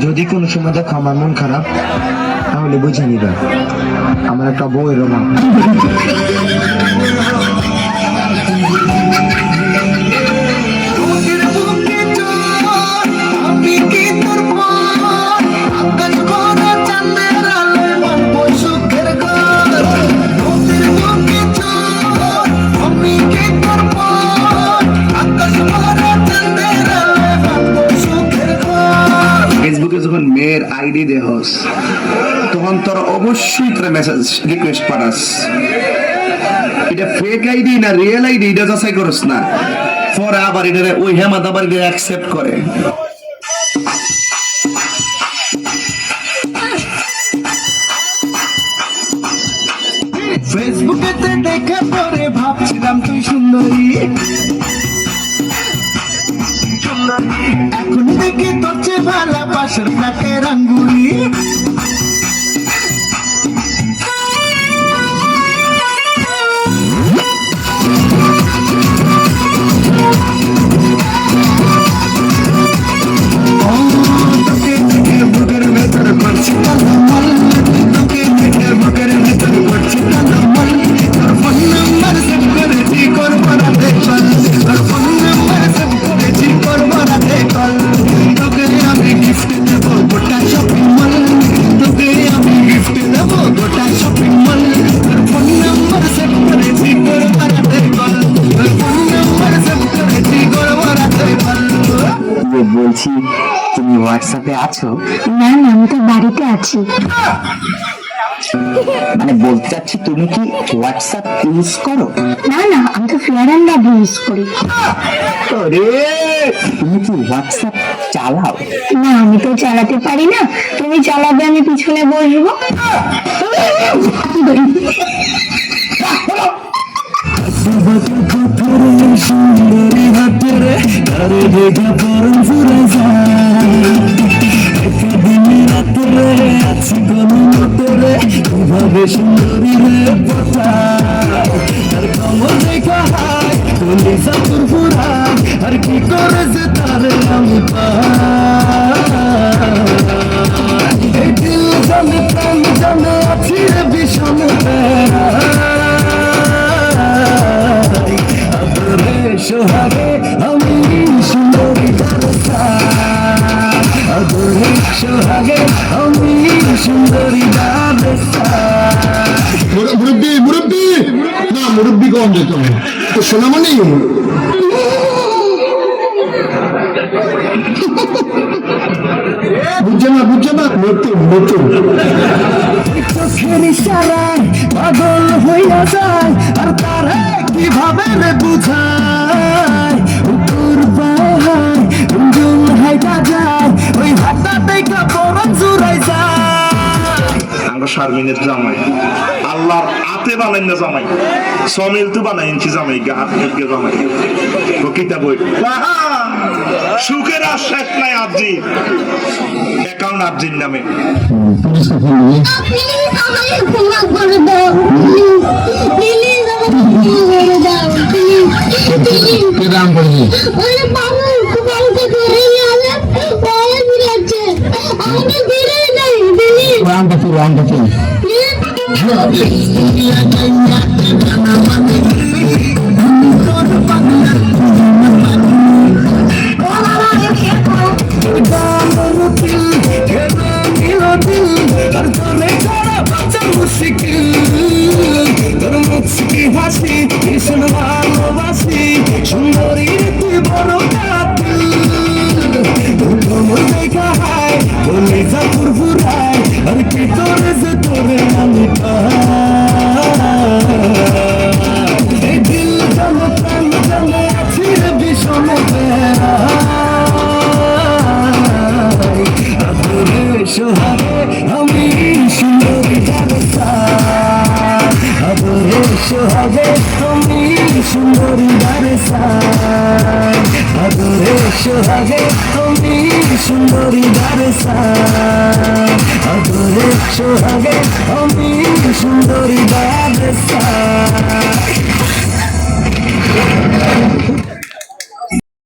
যদি কোনো সময় দেখো আমার মন খারাপ, তাহলে বুঝে নিবা আমার একটা বউয়ের অভাব। ফেসবুকে যখন মেয়ের আইডি দেহস তখন তোর অবশ্যই তোর মেসেজ রিকোয়েস্ট পাঠাস। এটা ফেক আইডি না রিয়েল আইডি এটা যাচাই করস না, পরে আবার এটা ওই হেমাদ আবার এটা অ্যাকসেপ্ট করে। ফেসবুকেতে দেখা পরে ভাবছিলাম তুই সুন্দরী, এখন দেখি তোর চেয়ে ভালো পাশের নাকের আঙ্গুলি। বলছি তুমি হোয়াটসঅ্যাপে আছো? না না, আমি তো বাড়িতে আছি। মানে বলতে চাচ্ছি তুমি কি হোয়াটসঅ্যাপ ইউজ করো? না না, আমি তো ফেয়ার অ্যান্ড লাভলি ইউজ করি। আরে তুমি কি হোয়াটসঅ্যাপ চালাও? না, আমি তো চালাতে পারি না। তুমি চালাবে, আমি পিছনে বসবো। সুন্দরী হাতেরে তারে দেখা পরম ফুরে যায়, একদিন রাতেরে আছি কোনো মতরে কিভাবে সুন্দরী রে পতায়, আর কমর দেখা হায় তুলি সাপুর ফুরা, আর কি করে যে তারে আমি পাই, এই দিল জানে প্রাণ জানে আছি রে ভীষণ সোহাগে আমি সুন্দরী আদরে সোহাগে আমি সুন্দরী মুরব্বী মুরব্বী না মুরব্বী কম যেত তো সোনামণি বুঝছে না নতুন নতুন চোখের ইশারায় পাগল হইয়া যায়, আর তারা কিভাবে রে বুঝায়, উত্তর পাহাড় রঞ্জন হাইটা যায়, ওই হাতটা দেখা পরম জুড়াই যায়। আমরা শারমিনের জামাই আল্লাহর হাতে বানাই না জামাই, সমিল তো বানাই কি জামাই হাত থেকে জামাই ও কিতাব বই সুখের আর শেষ নাই। আরজি অ্যাকাউন্ট আরজির নামে। হাসি ভীষণ ভালোবাসি সুন্দরী তুই বড় কামর দেখা হায় বলে যা ফুরফুরায়, আর কি করে যে তোরে আমি এই দিল জানো প্রাণ জানে আছি রে ভীষণ আদরে সোহাগে আমি সুন্দরী আদরে সোহাগে তুমি সুন্দরী আদরে সোহাগে তুমি সুন্দরী আদরে সোহাগে আমি সুন্দরী